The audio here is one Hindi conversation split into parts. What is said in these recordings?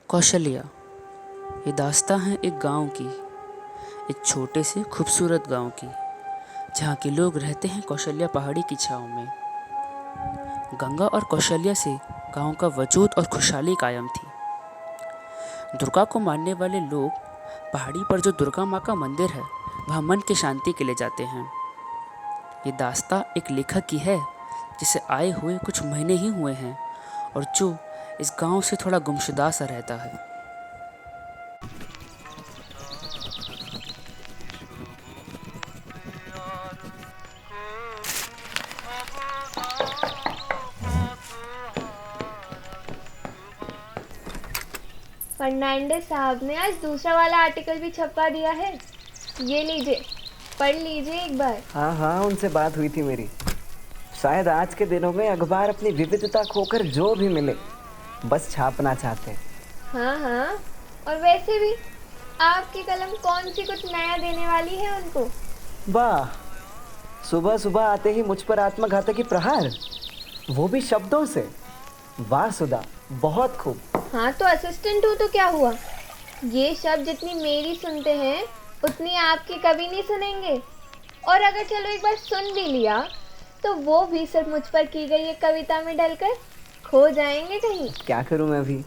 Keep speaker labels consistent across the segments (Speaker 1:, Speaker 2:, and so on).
Speaker 1: कौशल्या। ये दास्तां है एक गांव की, एक छोटे से खूबसूरत गांव की, जहाँ के लोग रहते हैं कौशल्या पहाड़ी की छाँव में। गंगा और कौशल्या से गांव का वजूद और खुशहाली कायम थी। दुर्गा को मानने वाले लोग पहाड़ी पर जो दुर्गा माँ का मंदिर है वहाँ मन की शांति के लिए जाते हैं। ये दास्तां एक लेखक की है जिसे आए हुए कुछ महीने ही हुए हैं और जो इस गांव से थोड़ा गुमशुदा सा रहता है।
Speaker 2: फर्नांडिस साहब ने आज दूसरा वाला आर्टिकल भी छपवा दिया है। ये लीजिए, पढ़ लीजिए एक बार।
Speaker 3: हाँ हाँ, उनसे बात हुई थी मेरी। शायद आज के दिनों में अखबार अपनी विविधता खोकर जो भी मिले बस छापना चाहते हैं।
Speaker 2: हाँ हाँ, और वैसे भी आपकी कलम कौन सी कुछ नया देने वाली है उनको।
Speaker 3: वाह, सुबह सुबह आते ही मुझ पर आत्मघातकी प्रहार, वो भी शब्दों से। वाह सुधा, बहुत खूब।
Speaker 2: हाँ तो असिस्टेंट हूँ तो क्या हुआ। ये शब्द जितनी मेरी सुनते हैं उतनी आपकी कभी नहीं सुनेंगे। और अगर चलो एक बार सुन भी लिया तो वो भी सिर्फ मुझ पर की गई एक कविता में ढलकर खो जाएंगे कहीं।
Speaker 3: क्या करूं मैं भी।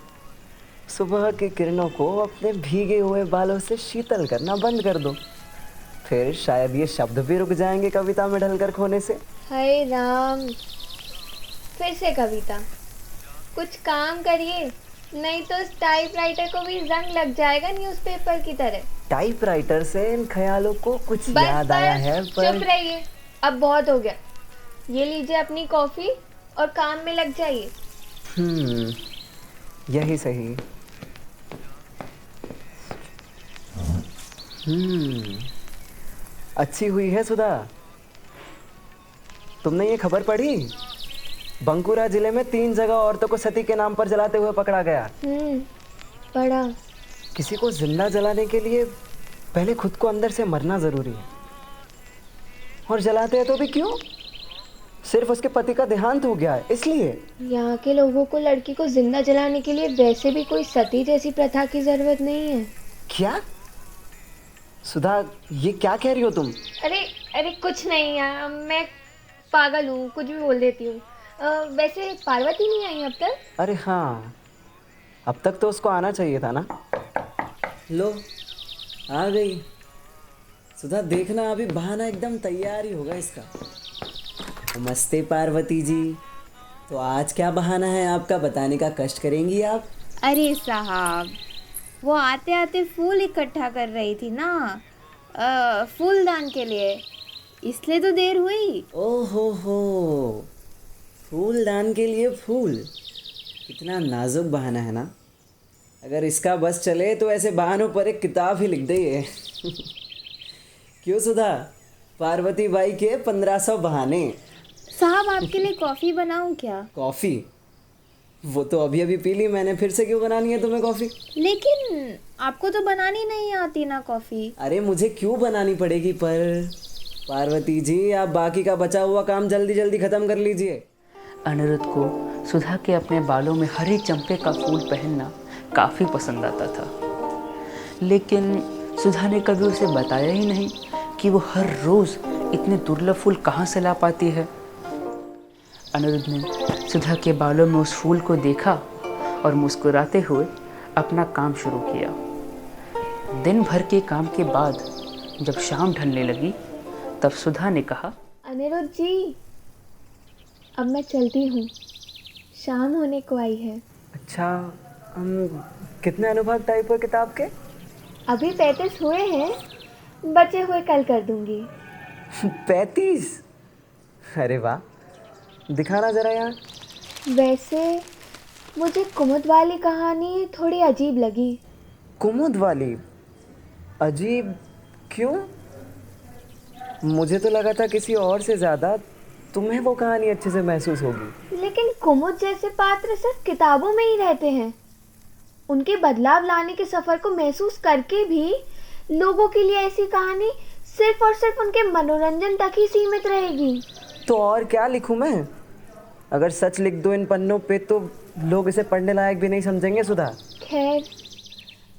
Speaker 3: सुबह की किरणों को अपने भीगे हुए बालों से शीतल करना बंद कर दो, फिर शायद ये शब्द भी रुक जाएंगे कविता में ढलकर खोने से।
Speaker 2: हाय राम, फिर से कविता। कुछ काम करिए, नहीं तो इस टाइपराइटर को भी रंग लग जाएगा न्यूज़पेपर की तरह।
Speaker 3: टाइपराइटर से इन ख्यालों को कुछ
Speaker 2: बस
Speaker 3: याद आया
Speaker 2: बस,
Speaker 3: है पर
Speaker 2: चुप रहिए, अब बहुत हो गया। ये लीजिए अपनी कॉफी और काम में लग जाइए।
Speaker 3: यही सही। अच्छी हुई है सुधा। तुमने ये खबर पढ़ी? बंकुरा जिले में 3 जगह औरतों को सती के नाम पर जलाते हुए पकड़ा गया।
Speaker 2: पढ़ा।
Speaker 3: किसी को जिंदा जलाने के लिए पहले खुद को अंदर से मरना जरूरी है। और जलाते हैं तो भी क्यों? सिर्फ उसके पति का देहांत हो गया है इसलिए।
Speaker 2: यहाँ के लोगों को लड़की को जिंदा जलाने के लिए वैसे भी कोई सती जैसी प्रथा की जरूरत नहीं है।
Speaker 3: क्या सुधा, ये क्या कह रही हो तुम?
Speaker 2: अरे अरे कुछ नहीं यार, मैं पागल हूँ, कुछ भी बोल देती हूँ। वैसे पार्वती नहीं आई अब तक?
Speaker 3: अरे हाँ, अब तक तो उसको आना चाहिए था ना।
Speaker 4: लो, आ गई सुधा। देखना अभी बहाना एकदम तैयार ही होगा इसका। नमस्ते पार्वती जी। तो आज क्या बहाना है आपका, बताने का कष्ट करेंगी आप?
Speaker 5: अरे साहब, वो आते आते फूल इकट्ठा कर रही थी ना, फूलदान के लिए, इसलिए तो देर हुई।
Speaker 4: हो, फूलदान के लिए फूल। कितना नाजुक बहाना है ना। अगर इसका बस चले तो ऐसे बहानों पर एक किताब ही लिख दे ये। क्यों सुधा, पार्वती बाई के 1500 बहाने।
Speaker 5: साहब, आपके लिए कॉफ़ी बनाऊं क्या?
Speaker 4: कॉफ़ी? वो तो अभी अभी पी ली मैंने, फिर से क्यों बनानी है तुम्हें कॉफ़ी?
Speaker 5: लेकिन आपको तो बनानी नहीं आती ना कॉफ़ी।
Speaker 4: अरे मुझे क्यों बनानी पड़ेगी पर पार्वती जी, आप बाकी का बचा हुआ काम जल्दी जल्दी ख़त्म कर लीजिए।
Speaker 1: अनिरुद्ध को सुधा के अपने बालों में हरे चंपे का फूल पहनना काफ़ी पसंद आता था, लेकिन सुधा ने कभी उसे बताया ही नहीं कि वो हर रोज़ इतने दुर्लभ फूल कहाँ से ला पाती है। अनिरुद्ध ने सुधा के बालों में उस फूल को देखा और मुस्कुराते हुए अपना काम शुरू किया। दिन भर के काम के बाद जब शाम ढलने लगी तब सुधा ने कहा,
Speaker 2: अनिरुद्ध जी, अब मैं चलती हूँ, शाम होने को आई है।
Speaker 3: अच्छा, कितने अनुभाग टाइप है किताब के?
Speaker 2: अभी 35 हुए हैं, बचे हुए कल कर दूंगी।
Speaker 3: 35? अरे वाह, दिखाना जरा यार।
Speaker 2: वैसे मुझे कुमुद वाली कहानी थोड़ी अजीब लगी।
Speaker 3: कुमुद वाली? अजीब क्यों? मुझे तो लगा था किसी और से ज़्यादा तुम्हें वो कहानी अच्छे से महसूस होगी।
Speaker 2: लेकिन कुमुद जैसे पात्र सिर्फ किताबों में ही रहते हैं। उनके बदलाव लाने के सफ़र को महसूस करके भी लोगों के लिए ऐसी कहानी सिर्फ और सिर्फ उनके मनोरंजन तक ही सीमित रहेगी।
Speaker 3: तो और क्या लिखूं मैं? अगर सच लिख दो इन पन्नों पे तो लोग इसे पढ़ने लायक भी नहीं समझेंगे सुधा।
Speaker 2: खैर,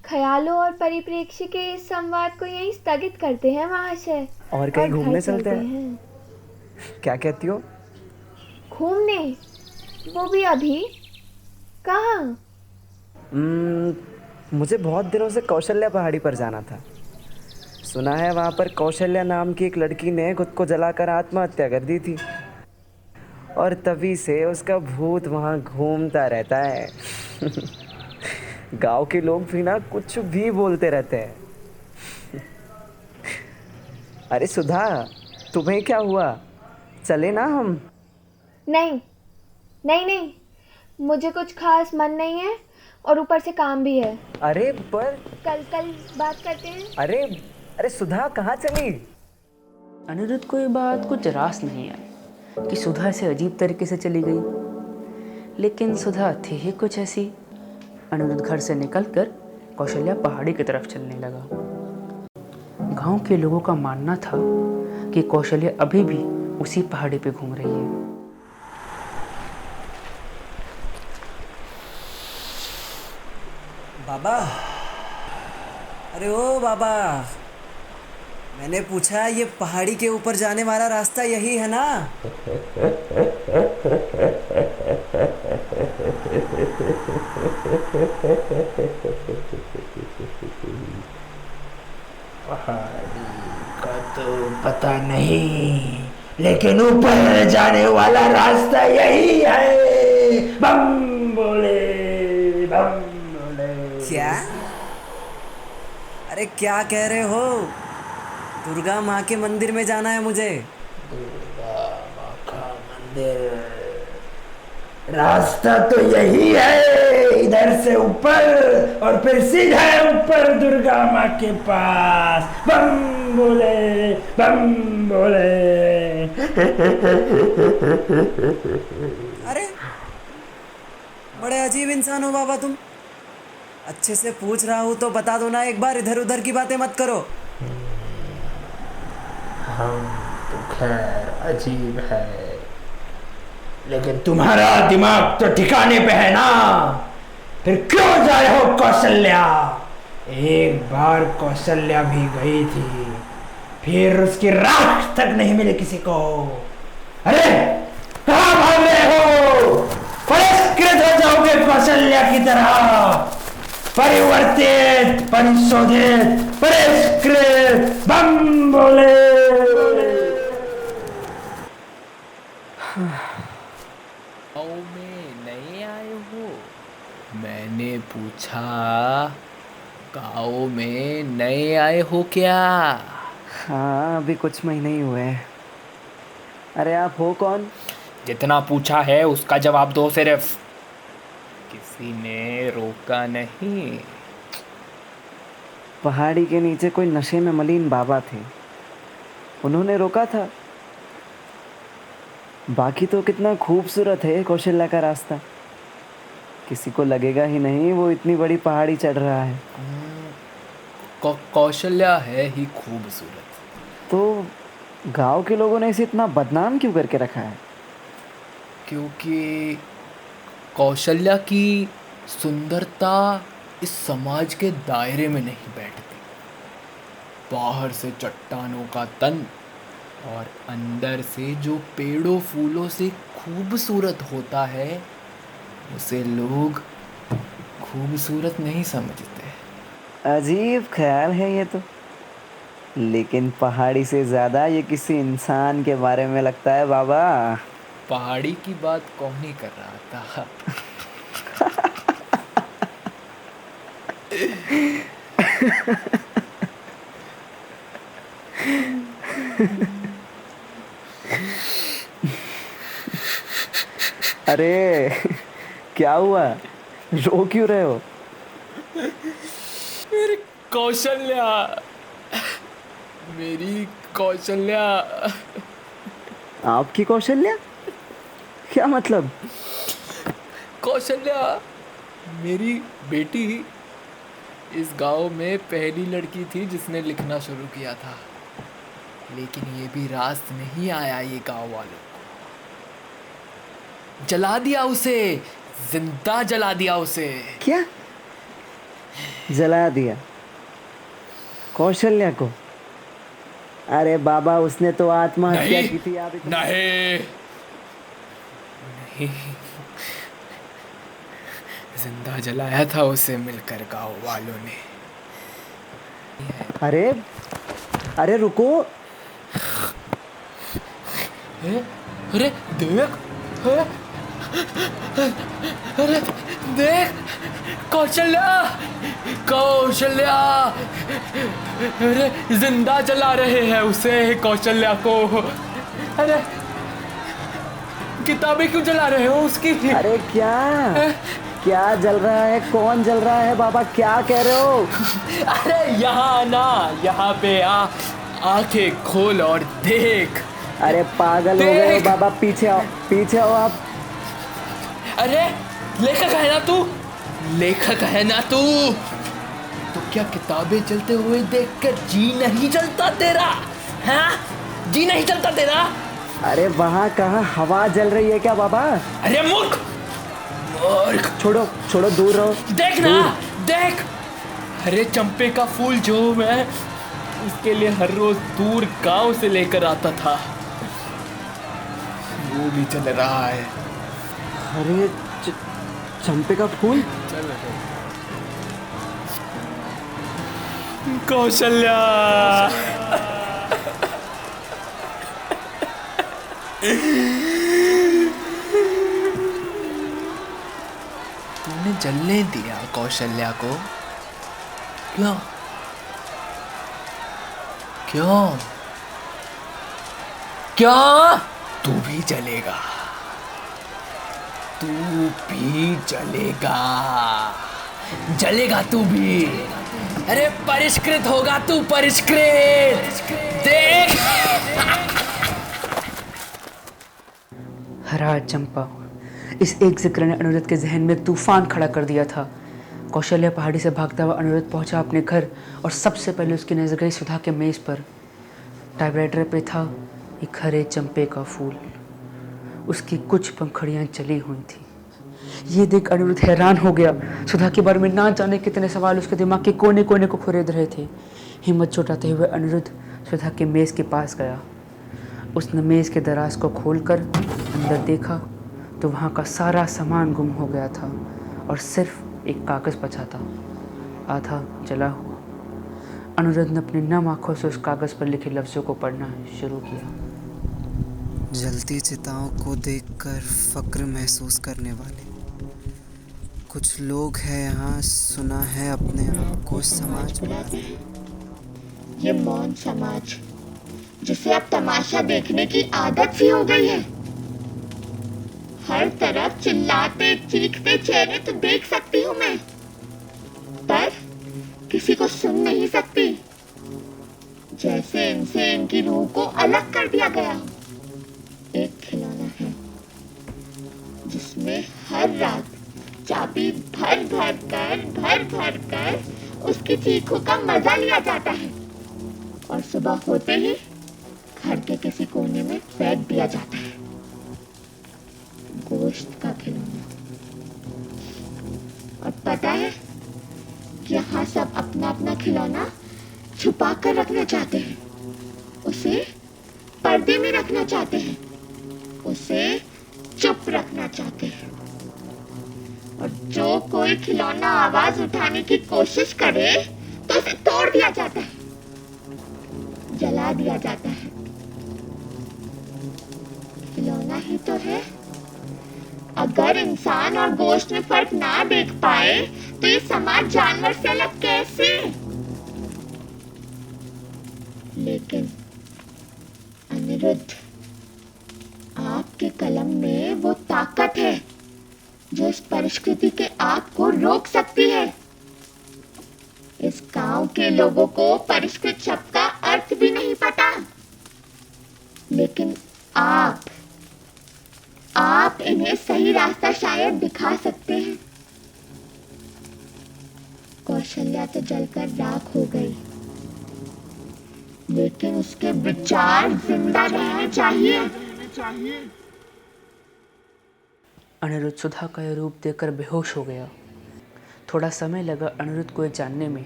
Speaker 2: ख्यालों और परिप्रेक्ष्य के इस संवाद को यहीं स्थगित करते हैं महाशय।
Speaker 3: और कहीं
Speaker 2: घर
Speaker 3: घूमने चलते
Speaker 2: चलते
Speaker 3: हैं? क्या कहती हो?
Speaker 2: घूमने? वो भी अभी? कहाँ?
Speaker 3: मुझे बहुत दिनों से कौशल्या पहाड़ी पर जाना था। सुना है वहाँ पर कौशल्या नाम की एक लड़की ने खुद को जलाकर आत्महत्या कर दी थी, और तभी से उसका भूत वहाँ घूमता रहता है। गांव के लोग भी ना कुछ भी बोलते रहते हैं। अरे सुधा, तुम्हें क्या हुआ? चले ना हम?
Speaker 2: नहीं नहीं नहीं, मुझे कुछ खास मन नहीं है और ऊपर से काम भी है।
Speaker 3: अरे पर
Speaker 2: कल बात करते हैं।
Speaker 3: अरे अरे सुधा, कहाँ चली?
Speaker 1: अनिरुद्ध को ये बात कुछ रास नहीं आई कि सुधा ऐसे अजीब तरीके से चली गई, लेकिन सुधा थी ही कुछ ऐसी। अनिरुद्ध घर से निकलकर कौशल्या पहाड़ी की तरफ चलने लगा। गांव के लोगों का मानना था कि कौशल्या अभी भी उसी पहाड़ी पे घूम रही है।
Speaker 4: बाबा, अरे ओ बाबा, मैंने पूछा ये पहाड़ी के ऊपर जाने वाला रास्ता यही है ना?
Speaker 6: पहाड़ी का तो पता नहीं, लेकिन ऊपर जाने वाला रास्ता यही है। बम बोले, बम बोले।
Speaker 4: क्या? अरे क्या कह रहे हो? दुर्गा माँ के मंदिर में जाना है मुझे।
Speaker 6: दुर्गा माँ का मंदिर, रास्ता तो यही है, इधर से ऊपर और फिर सीधा ऊपर दुर्गा माँ के पास। बम बोले, बम बोले।
Speaker 4: अरे बड़े अजीब इंसान हो बाबा तुम। अच्छे से पूछ रहा हूँ तो बता दो ना, एक बार इधर उधर की बातें मत करो।
Speaker 6: हम तो खैर अजीब है, लेकिन तुम्हारा दिमाग तो ठिकाने पे है ना? फिर क्यों जाए हो कौशल्या? एक बार कौशल्या भी गई थी, फिर उसकी राख तक नहीं मिली किसी को। अरे कहाँ भाग रहे हो? परिष्कृत हो जाओगे कौशल्या की तरह। परिवर्तित, परिशोधित, परिष्कृत। बम बोले।
Speaker 7: गाँव में नए आए हो? मैंने पूछा, गाँव में नए आए हो क्या?
Speaker 3: हाँ, अभी कुछ महीने ही हुए हैं। अरे आप हो कौन?
Speaker 7: जितना पूछा है उसका जवाब दो सिर्फ। किसी ने रोका नहीं।
Speaker 3: पहाड़ी के नीचे कोई नशे में मलीन बाबा थे, उन्होंने रोका था। बाकी तो कितना खूबसूरत है कौशल्या का रास्ता, किसी को लगेगा ही नहीं वो इतनी बड़ी पहाड़ी चढ़ रहा है।
Speaker 7: कौशल्या है ही खूबसूरत।
Speaker 3: तो गांव के लोगों ने इसे इतना बदनाम क्यों करके रखा है?
Speaker 7: क्योंकि कौशल्या की सुंदरता इस समाज के दायरे में नहीं बैठती। बाहर से चट्टानों का तन और अंदर से जो पेड़ों फूलों से खूबसूरत होता है, उसे लोग खूबसूरत नहीं समझते।
Speaker 3: अजीब ख्याल है ये तो, लेकिन पहाड़ी से ज़्यादा ये किसी इंसान के बारे में लगता है बाबा।
Speaker 7: पहाड़ी की बात कौन ही कर रहा था?
Speaker 3: अरे क्या हुआ, रो क्यों रहे हो?
Speaker 7: मेरी कौशल्या, मेरी कौशल्या।
Speaker 3: आपकी कौशल्या? क्या मतलब?
Speaker 7: कौशल्या मेरी बेटी इस गांव में पहली लड़की थी जिसने लिखना शुरू किया था, लेकिन ये भी रास नहीं आया ये गांव वालों को। जला दिया उसे, जिंदा जला दिया उसे।
Speaker 3: क्या? जला दिया कौशल्या को? अरे बाबा, उसने तो आत्महत्या
Speaker 7: नहीं
Speaker 3: की थी। आप
Speaker 7: नहीं नहीं, जिंदा जलाया था उसे मिलकर गांव वालों ने।
Speaker 3: अरे अरे रुको,
Speaker 7: अरे देख, अरे देख, कौशल्या, कौशल्या, अरे जिंदा जला रहे हैं उसे, कौशल्या को। अरे किताबें क्यों जला रहे हो उसकी?
Speaker 3: अरे क्या जल रहा है? कौन जल रहा है बाबा? क्या कह रहे हो?
Speaker 7: अरे यहाँ ना, यहाँ पे आ, आंखें खोल और देख।
Speaker 3: अरे पागल हो गए हो
Speaker 7: देख।
Speaker 3: बाबा, पीछे आओ आप।
Speaker 7: अरे लेखक है ना तू, लेखक है ना तू, तो क्या किताबें चलते हुए देखकर जी नहीं चलता तेरा? हाँ, जी नहीं चलता तेरा?
Speaker 3: अरे वहाँ कहाँ हवा जल रही है क्या बाबा?
Speaker 7: अरे मूर्ख, मूर्ख,
Speaker 3: छोड़ो, दूर रहो।
Speaker 7: देख ना, देख, अरे चंपे का फूल जो मैं उसके लिए हर रोज दूर गांव से लेकर आता था, वो भी चल रहा है।
Speaker 3: अरे चंपे का फूल?
Speaker 7: कौशल्या, तूने जलने दिया कौशल्या को? क्यों? क्यों? क्यों? तू भी जलेगा, तू भी जलेगा, जलेगा तू भी। अरे परिष्कृत होगा तू, परिष्कृत। देख।
Speaker 1: हरा चंपा, इस एक जिक्र ने अनिरुद्ध के जहन में तूफान खड़ा कर दिया था। कौशल्या पहाड़ी से भागता हुआ अनिरुद्ध पहुंचा अपने घर और सबसे पहले उसकी नजर गई सुधा के मेज पर। टाइपराइटर पे था एक हरे चंपे का फूल, उसकी कुछ पंखुड़ियां जली हुई थी। ये देख अनिरुद्ध हैरान हो गया। सुधा के बारे में ना जाने कितने सवाल उसके दिमाग के कोने कोने को खुरेद रहे थे। हिम्मत जुटाते हुए अनिरुद्ध सुधा के मेज के पास गया। उसने मेज के दराज को खोलकर अंदर देखा तो वहाँ का सारा सामान गुम हो गया था और सिर्फ एक कागज़ बचा था, आधा जला हुआ। अनिरुद्ध ने अपनी नम आंखों से उस कागज़ पर लिखे लफ्ज़ों को पढ़ना शुरू किया।
Speaker 8: जलती चिताओं को देखकर फ़क्र महसूस करने वाले कुछ लोग हैं यहाँ, सुना है अपने आप को समाज बुलाते हैं।
Speaker 2: ये मौन समाज जिसे अब तमाशा देखने की आदत सी हो गई है। हर तरफ चिल्लाते चीखते चेहरे तो देख सकती हूँ मैं, पर किसी को सुन नहीं सकती। जैसे इनसे इनकी रूह को अलग कर दिया गया। एक खिलौना है जिसमें हर रात चाबी भर भर कर उसकी चीखों का मजा लिया जाता है और सुबह होते ही घर के किसी कोने में फेंक दिया जाता है। गोश्त का खिलौना। और पता है कि यहाँ सब अपना अपना खिलौना छुपा कर रखना चाहते हैं, उसे पर्दे में रखना चाहते हैं, उसे चुप रखना चाहते हैं। और जो कोई खिलौना आवाज उठाने की कोशिश करे तो उसे तोड़ दिया जाता है, जला दिया जाता है। खिलौना ही तो है। अगर इंसान और गोश्त में फर्क ना देख पाए तो ये समाज जानवर से अलग कैसे? लेकिन अनिरुद्ध, आपके कलम में वो ताकत है जो इस परिष्कृति के आग को रोक सकती है। इस गांव के लोगों को परिष्कृत शब्द का अर्थ भी नहीं पता, लेकिन आप इन्हें सही रास्ता शायद दिखा सकते हैं। कौशल्या तो जलकर राख हो गई, लेकिन उसके विचार जिंदा रहने चाहिए।
Speaker 1: अनिरुद्ध सुधा का यह रूप देखकर बेहोश हो गया। थोड़ा समय लगा अनिरुद्ध को ये जानने में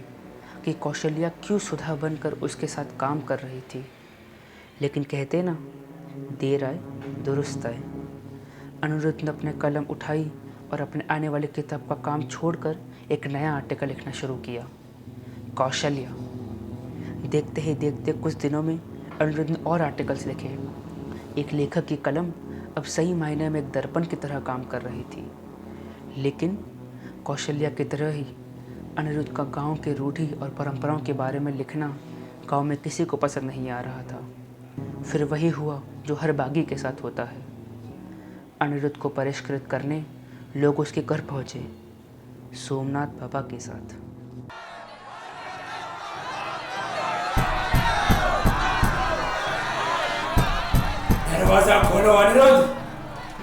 Speaker 1: कि कौशल्या क्यों सुधा बनकर उसके साथ काम कर रही थी, लेकिन कहते ना, देर आए दुरुस्त आए। अनिरुद्ध ने अपने कलम उठाई और अपने आने वाली किताब का काम छोड़कर एक नया आर्टिकल लिखना शुरू किया, कौशल्या। देखते ही देखते कुछ दिनों में अनिरुद्ध ने और आर्टिकल्स लिखे। एक लेखक की कलम अब सही मायने में एक दर्पण की तरह काम कर रही थी, लेकिन कौशल्या की तरह ही अनिरुद्ध का गांव के रूढ़ी और परंपराओं के बारे में लिखना गांव में किसी को पसंद नहीं आ रहा था। फिर वही हुआ जो हर बागी के साथ होता है। अनिरुद्ध को परिष्कृत करने लोग उसके घर पहुंचे, सोमनाथ बाबा के साथ।
Speaker 6: दरवाजा खोलो अनिरुद्ध,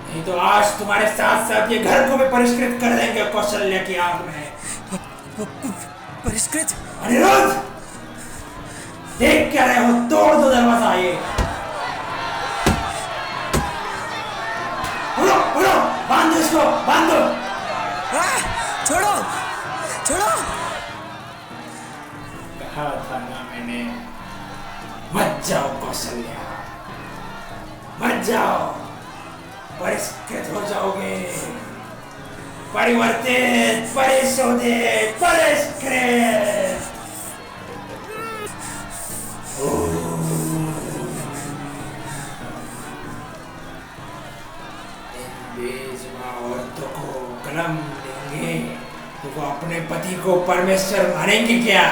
Speaker 6: नहीं तो आज तुम्हारे साथ साथ ये घर को भी परिष्कृत कर देंगे कौशल्या की आग में।
Speaker 8: परिष्कृत?
Speaker 6: अनिरुद्ध, देख क्या रहे हो? तोड़ दो दरवाजा। ये उड़ो, बांध दो इसको, बांध दो।
Speaker 8: छोड़ो छोड़ो।
Speaker 6: कहा था ना मैंने, मत जाओ कौशल्या, मत जाओ, परिष्कृत हो जाओगे। परिवर्तित, परिशोधित, परिष्कृत। औरतों को कलम देंगे तो वो अपने पति को परमेश्वर मानेंगे क्या?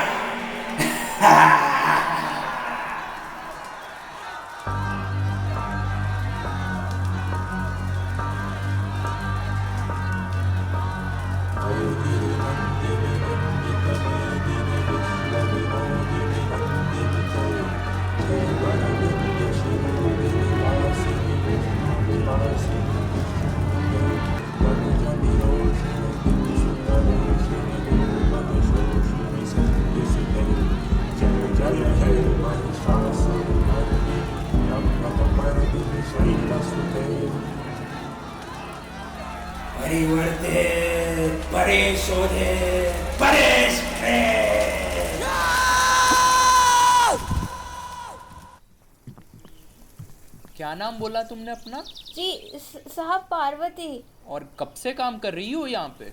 Speaker 6: परिवर्तित, परिशोधित, परिष्कृत।
Speaker 7: क्या नाम बोला तुमने अपना?
Speaker 5: जी साहब, पार्वती।
Speaker 7: और कब से काम कर रही हो यहाँ पे?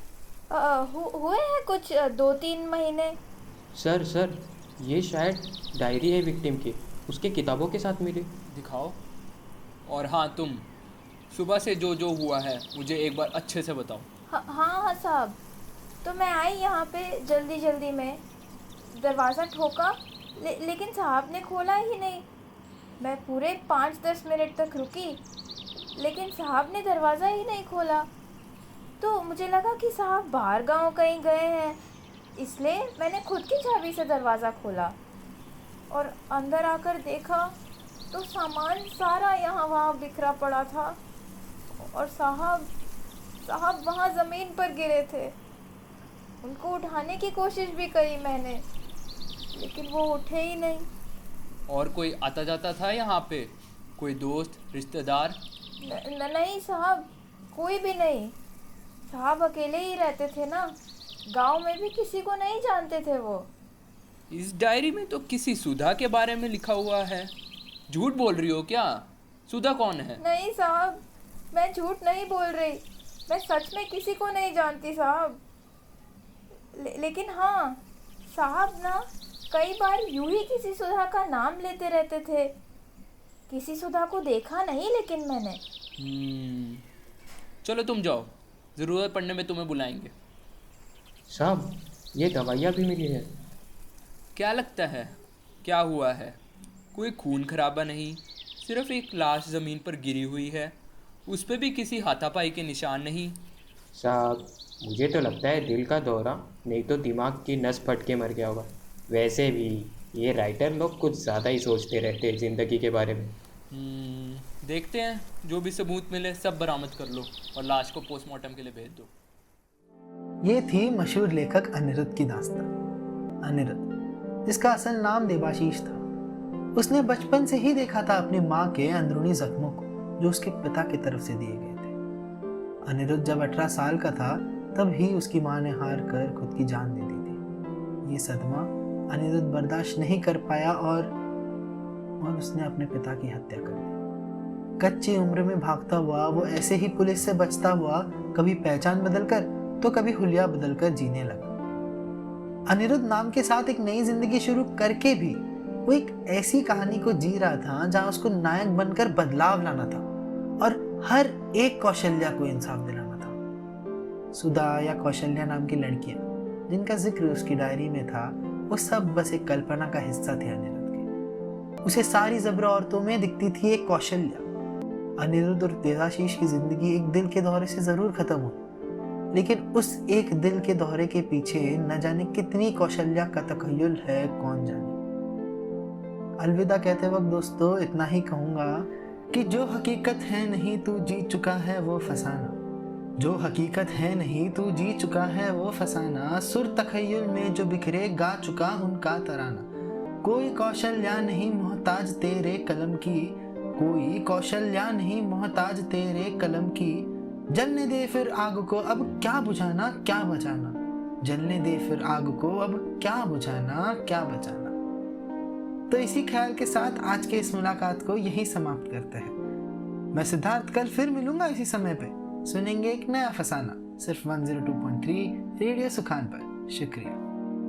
Speaker 5: हुए हैं कुछ 2-3 महीने।
Speaker 9: सर ये शायद डायरी है विक्टिम की, उसके किताबों के साथ मिली।
Speaker 7: दिखाओ। और हाँ, तुम सुबह से जो जो हुआ है मुझे एक बार अच्छे से बताओ।
Speaker 5: हाँ साहब, तो मैं आई यहाँ पे जल्दी में, दरवाज़ा ठोका, लेकिन साहब ने खोला ही नहीं। मैं पूरे 5-10 मिनट तक रुकी, लेकिन साहब ने दरवाज़ा ही नहीं खोला। तो मुझे लगा कि साहब बाहर गांव कहीं गए हैं, इसलिए मैंने खुद की चाबी से दरवाज़ा खोला और अंदर आकर देखा तो सामान सारा यहाँ वहाँ बिखरा पड़ा था और साहब वहाँ ज़मीन पर गिरे थे। उनको उठाने की कोशिश भी करी मैंने, लेकिन वो उठे ही नहीं।
Speaker 7: और कोई आता जाता था यहाँ पे? कोई दोस्त, रिश्तेदार?
Speaker 5: नहीं साहब, कोई भी नहीं। साहब अकेले ही रहते थे ना, गांव में भी किसी को नहीं जानते थे वो।
Speaker 7: इस डायरी में तो किसी सुधा के बारे में लिखा हुआ है। झूठ बोल रही हो क्या? सुधा कौन है?
Speaker 5: नहीं साहब, मैं झूठ नहीं बोल रही, मैं सच में किसी को नहीं जानती साहब। लेकिन हाँ साहब ना, कई बार यूं ही किसी सुधा का नाम लेते रहते थे। किसी सुधा को देखा नहीं लेकिन मैंने।
Speaker 7: चलो तुम जाओ, ज़रूरत पड़ने में तुम्हें बुलाएंगे।
Speaker 9: साहब ये दवाइयाँ भी मिली है।
Speaker 7: क्या लगता है क्या हुआ है? कोई खून खराबा नहीं, सिर्फ एक लाश ज़मीन पर गिरी हुई है, उस पर भी किसी हाथापाई के निशान नहीं।
Speaker 9: साहब मुझे तो लगता है दिल का दौरा, नहीं तो दिमाग की नस फट के मर गया होगा। वैसे भी ये राइटर लोग कुछ ज़्यादा ही सोचते रहते हैं ज़िंदगी के बारे में।
Speaker 7: देखते हैं, जो भी सबूत मिले सब बरामद कर लो और लाश को पोस्टमार्टम के लिए भेज दो।
Speaker 10: ये थी मशहूर लेखक अनिरुद्ध की दास्तान। अनिरुद्ध, जिसका असल नाम देवाशीष था, उसने बचपन से ही देखा था अपनी माँ के अंदरूनी जख्मों को जो उसके पिता की तरफ से दिए गए थे। अनिरुद्ध जब 18 साल का था तब ही उसकी माँ ने हार कर खुद की जान दे दी थी। ये सदमा अनिरुद्ध बर्दाश्त नहीं कर पाया और उसने अपने पिता की हत्या कर दी। कच्ची उम्र में भागता हुआ वो ऐसे ही पुलिस से बचता हुआ कभी पहचान बदलकर तो कभी हुलिया बदलकर जीने लगा। अनिरुद्ध नाम के साथ एक नई जिंदगी शुरू करके भी वो एक ऐसी कहानी को जी रहा था जहां उसको नायक बनकर बदलाव लाना था और हर एक कौशल्या को इंसाफ दिलाना था। सुधा या कौशल्या नाम की लड़कियां जिनका जिक्र उसकी डायरी में था, वो सब बस एक कल्पना का हिस्सा थे अनिरुद्ध के। उसे सारी जबरा औरतों में दिखती थी एक कौशल्या। अनिरुद्ध और देवाशीष की जिंदगी एक दिल के दौरे से जरूर खत्म हुई, लेकिन उस एक दिल के दौरे के पीछे न जाने कितनी कौशल्या का तखय्युल है, कौन जाने। अलविदा कहते वक्त दोस्तों इतना ही कहूंगा कि जो हकीकत है नहीं तू जी चुका है वो फसाना, जो हकीकत है नहीं तू जी चुका है वो फसाना, सुर तखय्युल में जो बिखरे गा चुका उनका तराना। कोई कौशल्या नहीं मोहताज तेरे कलम की, कोई कौशल्या नहीं मोहताज तेरे कलम की, जलने दे फिर आग को अब क्या बुझाना क्या बचाना, जलने दे फिर आग को अब क्या बुझाना क्या बचाना। तो इसी ख्याल के साथ आज के इस मुलाकात को यही समाप्त करते हैं। मैं सिद्धार्थ कल फिर मिलूंगा इसी समय पे, सुनेंगे एक नया फसाना सिर्फ 102.3 रेडियो सुखान पर। शुक्रिया।